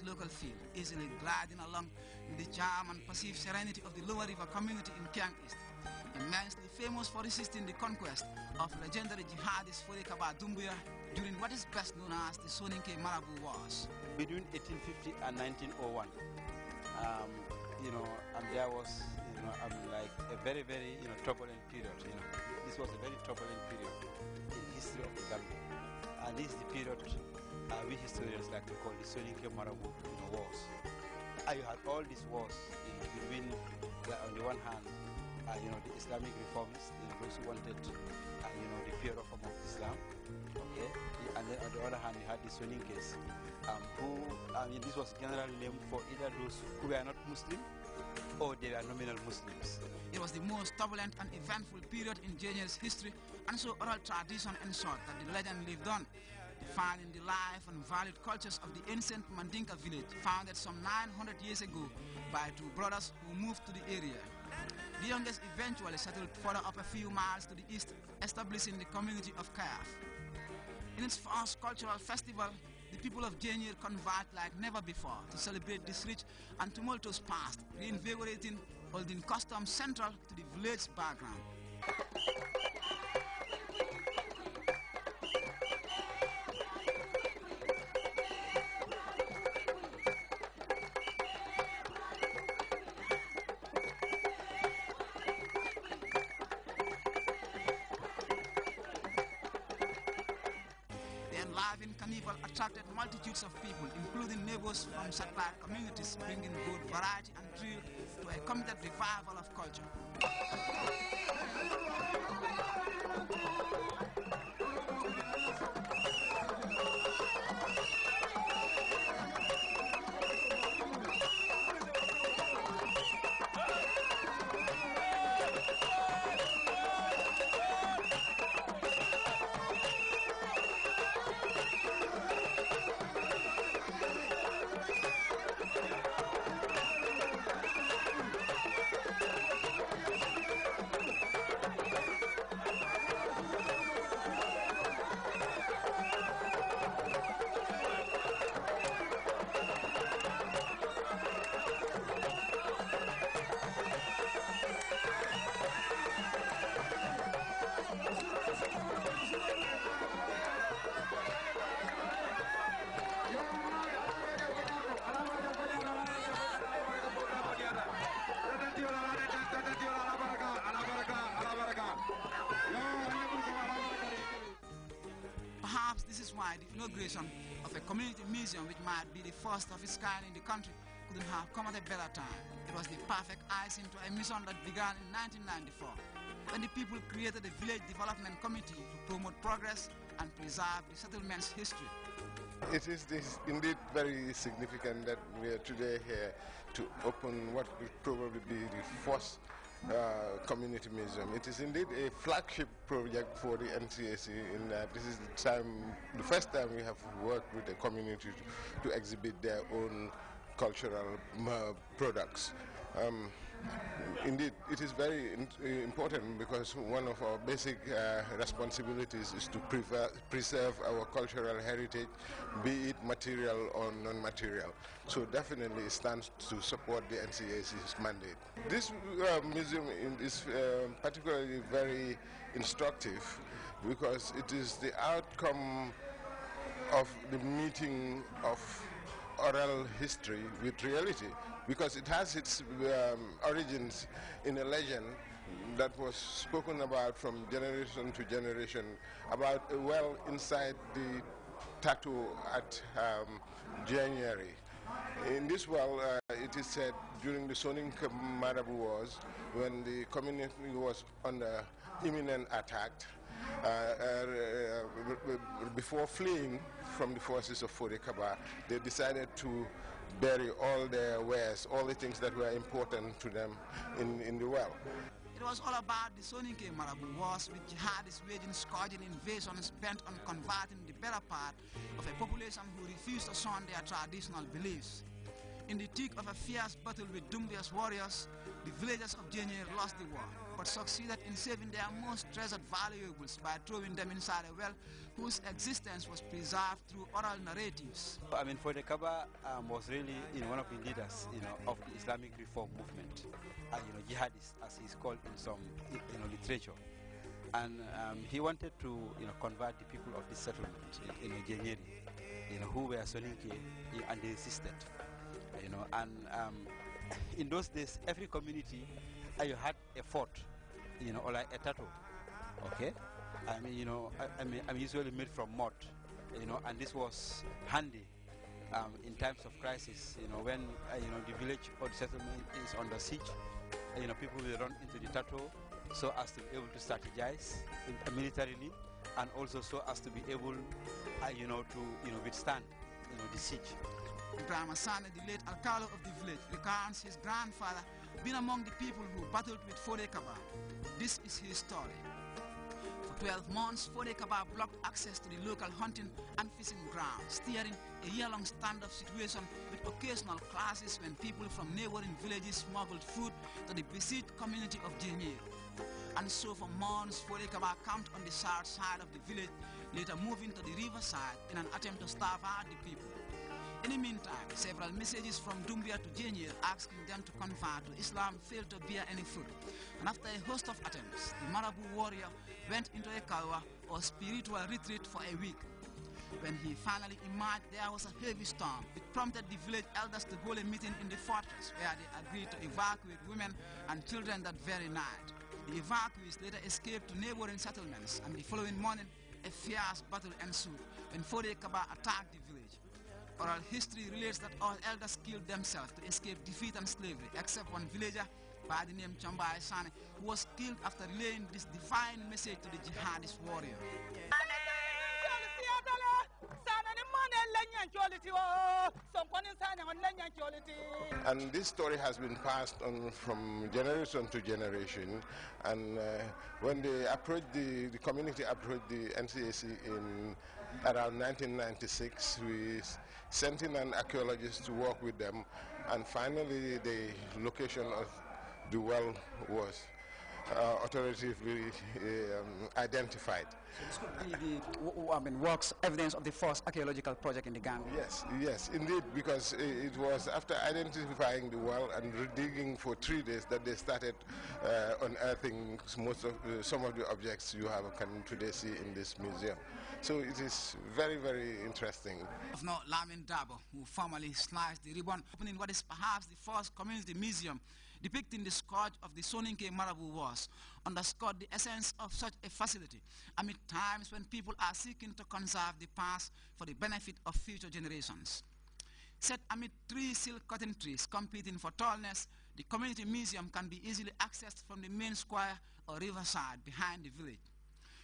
local feel, easily gliding along in the charm and perceived serenity of the lower river community in Kiang East. Immensely famous for resisting the conquest of legendary jihadist Fode Kaba Doumbouya during what is best known as the Soninke Marabout Wars. Between 1850 and 1901, there was, like a very, very, turbulent period. This was a very turbulent period in the history of the Gambia, and this is the period we historians like to call the Soninke Marabout Wars. You had all these wars between, on the one hand, the Islamic reformists, those who wanted, the pure reform of Islam, okay, and then on the other hand, you had the Soninkes, who, this was generally named for either those who were not Muslim or they were nominal Muslims. It was the most turbulent and eventful period in Jenia's history, and so oral tradition ensured that the legend lived on, defining the life and valued cultures of the ancient Mandinka village, founded some 900 years ago by two brothers who moved to the area. The youngest eventually settled further up a few miles to the east, establishing the community of Kayaf. In its first cultural festival, the people of Jenier converged like never before to celebrate this rich and tumultuous past, reinvigorating holding customs central to the village background. Enlivened carnival attracted multitudes of people, including neighbors from satellite communities, bringing both variety and thrill to a committed revival of culture. Perhaps this is why the inauguration of a community museum, which might be the first of its kind in the country, couldn't have come at a better time. It was the perfect icing to a mission that began in 1994, when the people created the Village Development Committee to promote progress and preserve the settlement's history. It is indeed very significant that we are today here to open what will probably be the first community museum. It is indeed a flagship project for the NCAC in that this is the first time we have worked with a community to exhibit their own cultural products. Indeed, it is very important because one of our basic responsibilities is to preserve our cultural heritage, be it material or non-material. So definitely it stands to support the NCAC's mandate. This museum is particularly very instructive because it is the outcome of the meeting of oral history with reality, because it has its origins in a legend that was spoken about from generation to generation about a well inside the tattoo at January. In this well, it is said during the Soninke Marabout Wars, when the community was under imminent attack, before fleeing from the forces of Fode Kaba, they decided to bury all their wares, all the things that were important to them in the well. It was all about the Soninke Marabout Wars, with jihadists waging scourging invasions bent on converting the better part of a population who refused to shun their traditional beliefs. In the thick of a fierce battle with Dumbia's warriors, the villagers of Jenir lost the war, but succeeded in saving their most treasured valuables by throwing them inside a well whose existence was preserved through oral narratives. I mean, Fode Kaba was really one of the leaders of the Islamic reform movement, jihadist as he's called in some literature. And he wanted to convert the people of this settlement, Jenyeri, who were Soninke, and they resisted. In those days, every community you had a fort, or like a tattoo. Okay, I'm usually made from mud, and this was handy in times of crisis. When the village or the settlement is under siege, people will run into the tattoo so as to be able to strategize militarily, and also so as to be able, to withstand, the siege. Ibrahim Asane, the late Alcalo of the village, recounts his grandfather being among the people who battled with Fode Kaba. This is his story. For 12 months, Fode Kaba blocked access to the local hunting and fishing grounds, steering a year-long standoff situation with occasional clashes when people from neighboring villages smuggled food to the besieged community of Jenir. And so for months, Fode Kaba camped on the south side of the village, later moving to the riverside in an attempt to starve out the people. In the meantime, several messages from Dumbia to Jenir asking them to convert to Islam failed to bear any fruit. And after a host of attempts, the Marabu warrior went into a kalwa or spiritual retreat for a week. When he finally emerged, there was a heavy storm. It prompted the village elders to hold a meeting in the fortress where they agreed to evacuate women and children that very night. The evacuees later escaped to neighboring settlements, and the following morning, a fierce battle ensued when Fode Kaba attacked the village. Oral history relates that all elders killed themselves to escape defeat and slavery, except one villager by the name Chambai Sane, who was killed after relaying this divine message to the jihadist warrior. And this story has been passed on from generation to generation. And when they approached the community approached the NCAC in around 1996, we sent in an archaeologist to work with them, and finally the location of the well was authoritatively identified. So this could be the works evidence of the first archaeological project in the Gambia. Yes, indeed, because it was after identifying the well and digging for 3 days that they started unearthing some of the objects can today see in this museum. So it is very, very interesting. Of now, Lamin Dabo, who formerly sliced the ribbon, opening what is perhaps the first community museum depicting the scourge of the Soninke Marabu Wars, underscored the essence of such a facility amid times when people are seeking to conserve the past for the benefit of future generations. Set amid 3 silk cotton trees competing for tallness, the community museum can be easily accessed from the main square or riverside behind the village.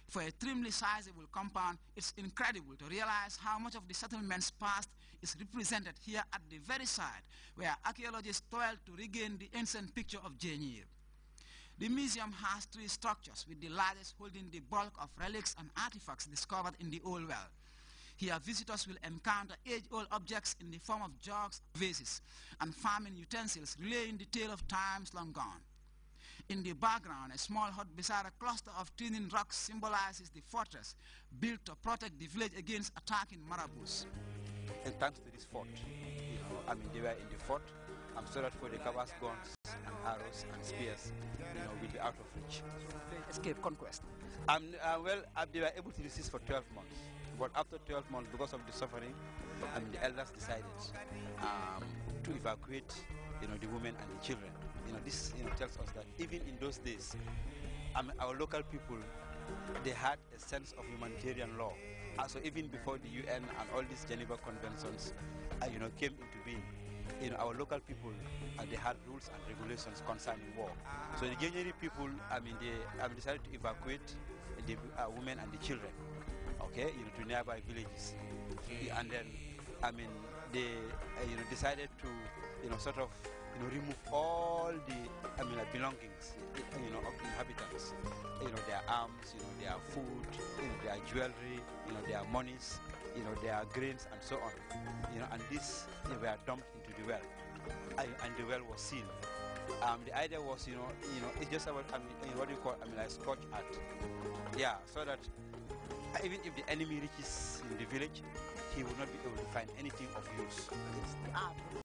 For a trimly sizable compound, it's incredible to realize how much of the settlement's past is represented here at the very site where archaeologists toiled to regain the ancient picture of Jenir. The museum has 3 structures, with the largest holding the bulk of relics and artifacts discovered in the old well. Here, visitors will encounter age-old objects in the form of jugs, vases, and farming utensils relaying the tale of times long gone. In the background, a small hut beside a cluster of twining rocks symbolizes the fortress built to protect the village against attacking Marabus. And thanks to this fort, they were in the fort, so that for the Kaba's guns and arrows and spears, will be out of reach. So they escaped conquest. They were able to resist for 12 months. But after 12 months, because of the suffering, the elders decided to evacuate, the women and the children. This tells us that even in those days, our local people, they had a sense of humanitarian law. So even before the UN and all these Geneva Conventions, came into being, our local people, they had rules and regulations concerning war. So the Jenyeri people, they decided to evacuate the women and the children, okay, to nearby villages, and then, they, decided to, remove all the belongings of the inhabitants, their arms, their food, their jewelry, their monies, their grains and so on, and these were dumped into the well, and the well was sealed. The idea was, it's just about, what do you call, like scorch art. Yeah, so that even if the enemy reaches in the village, he will not be able to find anything of use.